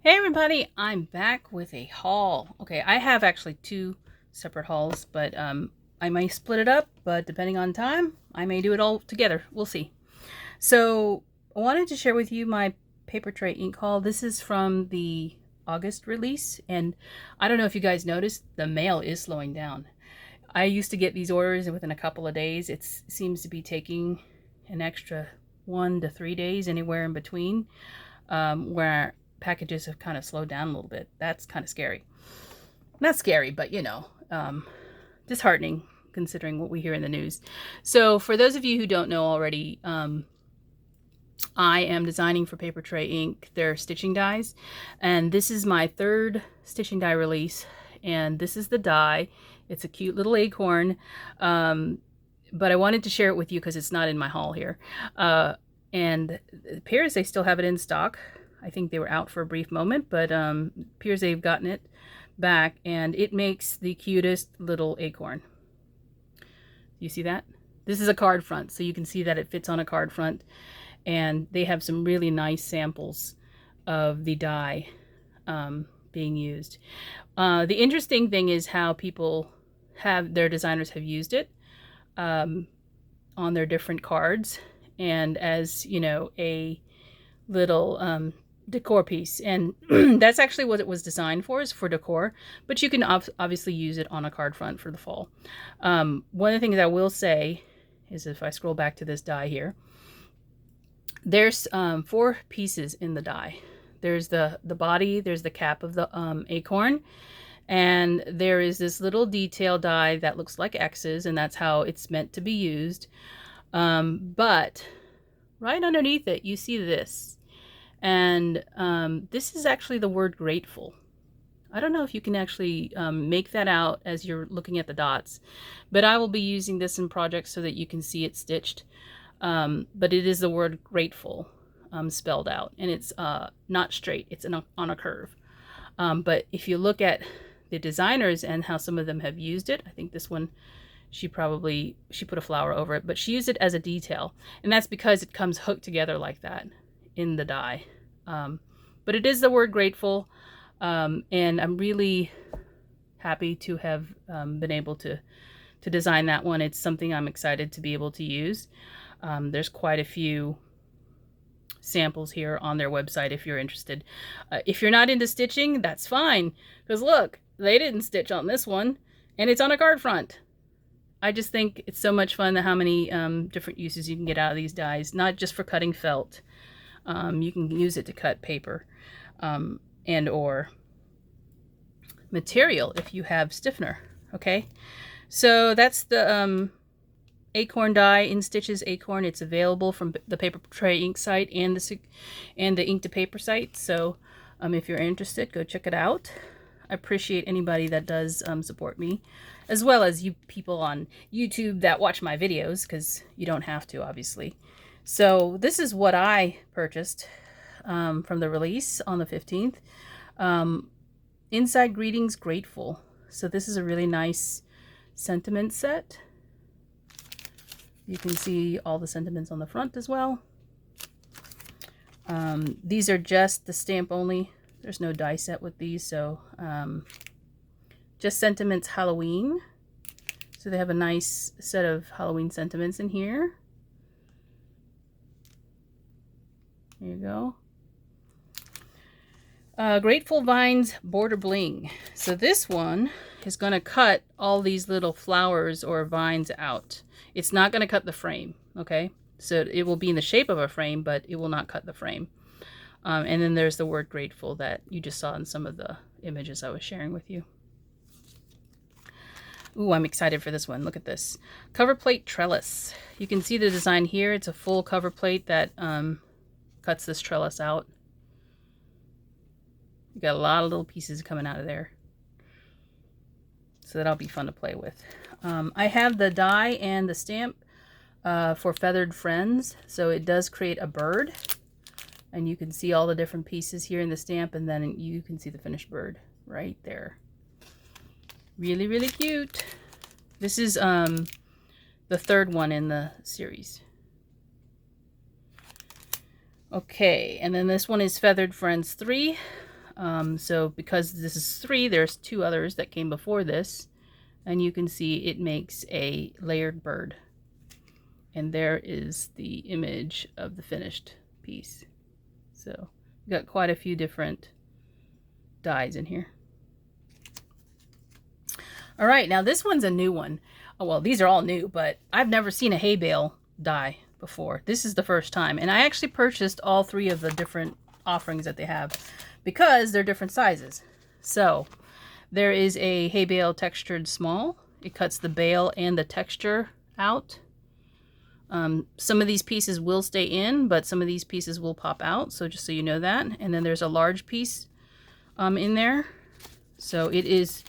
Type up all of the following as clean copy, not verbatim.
Hey everybody, I'm back with a haul. Okay, I have actually two separate hauls, but I may split it up, but depending on time, I may do it all together. We'll see. So I wanted to share with you my Paper Tray ink haul. This is from the August release, and I don't know if you guys noticed, the mail is slowing down. I used to get these orders within a couple of days. It seems to be taking an extra 1 to 3 days, anywhere in between, where packages have kind of slowed down a little bit. That's kind of scary. Not scary, but disheartening considering what we hear in the news. So for those of you who don't know already, I am designing for Paper Tray Ink their stitching dies, and this is my third stitching die release, and this is the die. It's a cute little acorn, but I wanted to share it with you because it's not in my haul here. And it appears they still have it in stock. I think they were out for a brief moment, but appears they've gotten it back, and it makes the cutest little acorn. You see that? This is a card front, so you can see that it fits on a card front, and they have some really nice samples of the die being used. The interesting thing is how their designers have used it on their different cards, and as you know, a little decor piece, and that's actually what it was designed for, is for decor, but you can obviously use it on a card front for the fall. One of the things I will say is, if I scroll back to this die here, there's 4 pieces in the die. There's the body, there's the cap of the acorn, and there is this little detail die that looks like X's, and that's how it's meant to be used. But right underneath it, you see this. And this is actually the word grateful. I don't know if you can actually make that out as you're looking at the dots, but I will be using this in projects so that you can see it stitched. But it is the word grateful spelled out, and it's not straight, it's on a curve. But if you look at the designers and how some of them have used it, I think this one, she put a flower over it, but she used it as a detail, and that's because it comes hooked together like that in the die. But it is the word grateful, and I'm really happy to have been able to design that one. It's something I'm excited to be able to use. There's quite a few samples here on their website if you're interested. If you're not into stitching, that's fine, because look, they didn't stitch on this one, and it's on a card front. I just think it's so much fun how many different uses you can get out of these dies, not just for cutting felt. You can use it to cut paper and or material if you have stiffener. Okay, so that's the acorn die, in stitches acorn. It's available from the Paper Tray Ink site and the Ink to Paper site. So if you're interested, go check it out. I appreciate anybody that does support me, as well as you people on YouTube that watch my videos, because you don't have to, obviously. So this is what I purchased from the release on the 15th. Inside Greetings Grateful. So this is a really nice sentiment set. You can see all the sentiments on the front as well. These are just the stamp only. There's no die set with these, so just sentiments Halloween. So they have a nice set of Halloween sentiments in here. There you go. Grateful Vines Border Bling. So this one is going to cut all these little flowers or vines out. It's not going to cut the frame, okay? So it will be in the shape of a frame, but it will not cut the frame. And then there's the word grateful that you just saw in some of the images I was sharing with you. Ooh, I'm excited for this one. Look at this. Cover plate trellis. You can see the design here. It's a full cover plate that cuts this trellis out. You got a lot of little pieces coming out of there. So that'll be fun to play with. I have the die and the stamp for Feathered Friends. So it does create a bird. And you can see all the different pieces here in the stamp, and then you can see the finished bird right there. Really, really cute. This is the third one in the series. Okay, and then this one is Feathered Friends 3. So because this is 3, there's 2 others that came before this, and you can see it makes a layered bird. And there is the image of the finished piece. So we've got quite a few different dies in here. All right, now this one's a new one. Oh, well, these are all new, but I've never seen a hay bale die before. This is the first time, and I actually purchased all 3 of the different offerings that they have because they're different sizes. So there is a hay bale textured small. It cuts the bale and the texture out. Some of these pieces will stay in, but some of these pieces will pop out, so just so you know that. And then there's a large piece in there. So it is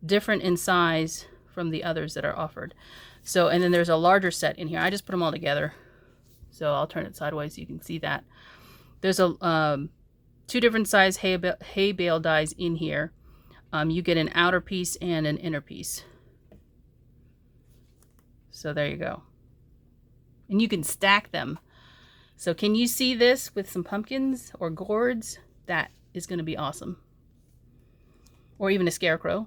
different in size from the others that are offered. So, and then there's a larger set in here. I just put them all together. So I'll turn it sideways so you can see that. There's a 2 different size hay bale dies in here. You get an outer piece and an inner piece. So there you go. And you can stack them. So can you see this with some pumpkins or gourds? That is going to be awesome. Or even a scarecrow.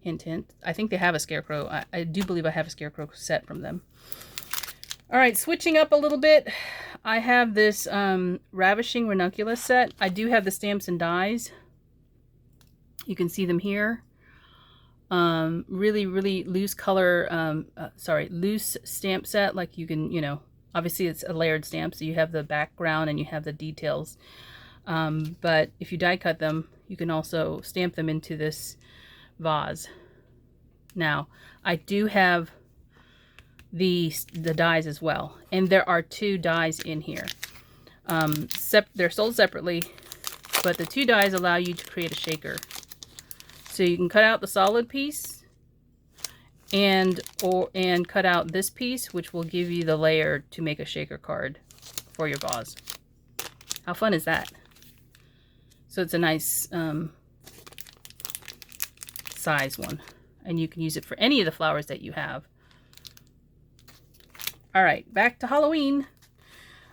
Hint, hint. I think they have a scarecrow. I do believe I have a scarecrow set from them. All right, switching up a little bit. I have this Ravishing Ranunculus set. I do have the stamps and dies. You can see them here. Really, really loose color, loose stamp set. Like you can, obviously it's a layered stamp, so you have the background and you have the details. But if you die cut them, you can also stamp them into this vase. Now, I do have the dies as well, and there are 2 dies in here. They're sold separately, but the 2 dies allow you to create a shaker. So you can cut out the solid piece and cut out this piece, which will give you the layer to make a shaker card for your vase. How fun is that? So it's a nice size one, and you can use it for any of the flowers that you have. All right, back to Halloween.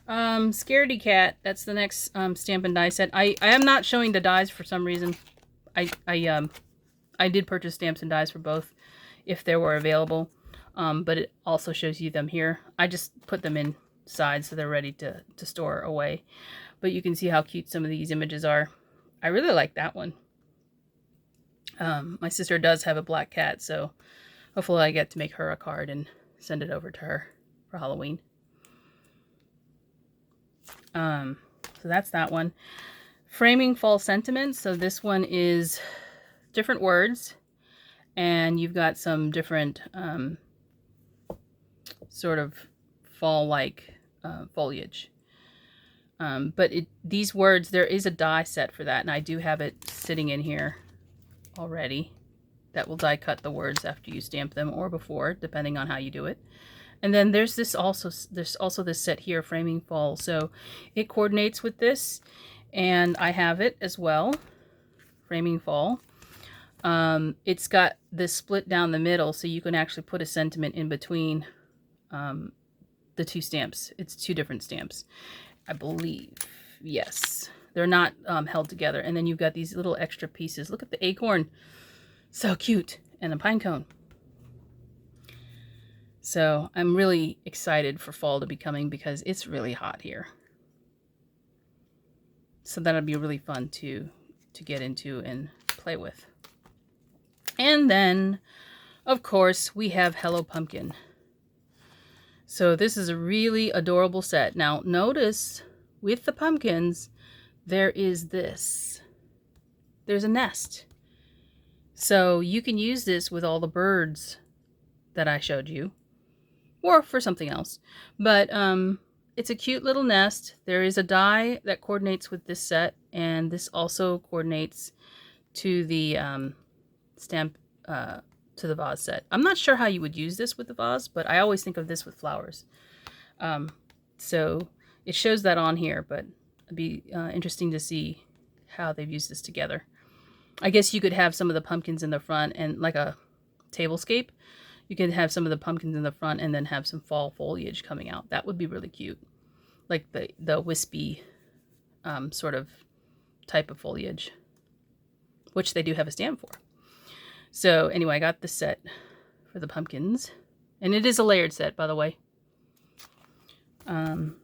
Scaredy Cat, that's the next stamp and die set. I am not showing the dies for some reason. I did purchase stamps and dies for both if they were available, but it also shows you them here. I just put them inside so they're ready to store away. But you can see how cute some of these images are. I really like that one. My sister does have a black cat, so hopefully I get to make her a card and send it over to her for Halloween. So that's that one. Framing Fall Sentiments. So this one is different words, and you've got some different sort of fall-like foliage. But these words, there is a die set for that, and I do have it sitting in here already that will die cut the words after you stamp them or before, depending on how you do it. And then there's also this set here, Framing Fall. So it coordinates with this, and I have it as well, Framing Fall. It's got this split down the middle, so you can actually put a sentiment in between the 2 stamps. It's 2 different stamps, I believe. Yes, they're not held together. And then you've got these little extra pieces. Look at the acorn, so cute, and a pine cone. So I'm really excited for fall to be coming because it's really hot here. So that'll be really fun to get into and play with. And then, of course, we have Hello Pumpkin. So this is a really adorable set. Now, notice with the pumpkins, there is this. There's a nest. So you can use this with all the birds that I showed you, or for something else. But it's a cute little nest. There is a die that coordinates with this set, and this also coordinates to the stamp, to the vase set. I'm not sure how you would use this with the vase, but I always think of this with flowers. So it shows that on here, but it'd be interesting to see how they've used this together. I guess you could have some of the pumpkins in the front, and like a tablescape, you could have some of the pumpkins in the front and then have some fall foliage coming out. That would be really cute. Like the wispy sort of type of foliage. which they do have a stamp for. So anyway, I got this set for the pumpkins. And it is a layered set, by the way. And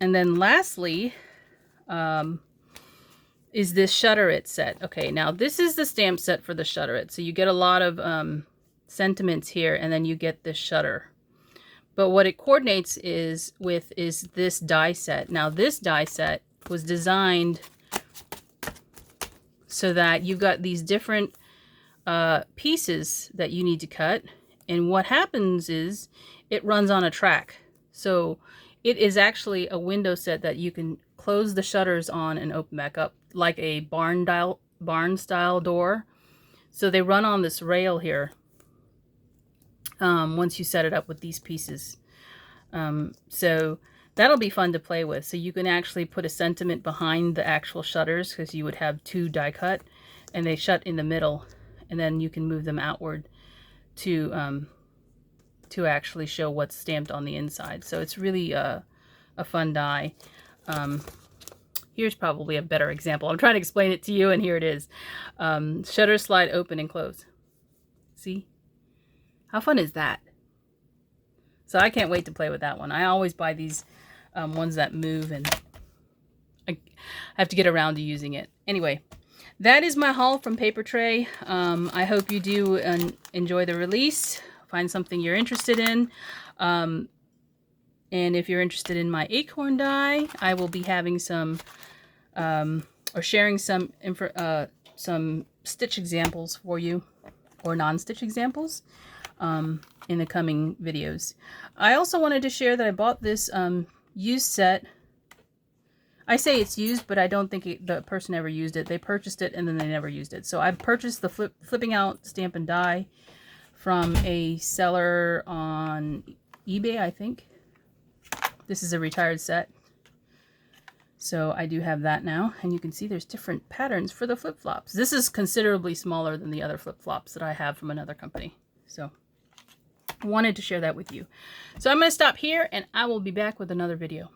then lastly, is this Shutter It set. Okay, now this is the stamp set for the Shutter It. So you get a lot of sentiments here, and then you get this shutter. But what it coordinates is this die set. Now this die set was designed so that you've got these different pieces that you need to cut. And what happens is it runs on a track. So it is actually a window set that you can close the shutters on and open back up like a barn style door. So they run on this rail here once you set it up with these pieces. So that'll be fun to play with. So you can actually put a sentiment behind the actual shutters, because you would have two die cut and they shut in the middle, and then you can move them outward to actually show what's stamped on the inside. So it's really a fun die. Here's probably a better example. I'm trying to explain it to you, and here it is. Shutter slide open and close. See? How fun is that? So I can't wait to play with that one. I always buy these ones that move, and I have to get around to using it. Anyway, that is my haul from Paper Tray. I hope you do enjoy the release. Find something you're interested in. And if you're interested in my acorn die, I will be having some, or sharing some stitch examples for you, or non-stitch examples, in the coming videos. I also wanted to share that I bought this used set. I say it's used, but I don't think the person ever used it. They purchased it and then they never used it. So I purchased the flipping out stamp and die from a seller on eBay, I think. This is a retired set. So I do have that now, and you can see there's different patterns for the flip-flops. This is considerably smaller than the other flip-flops that I have from another company. So I wanted to share that with you. So I'm going to stop here, and I will be back with another video.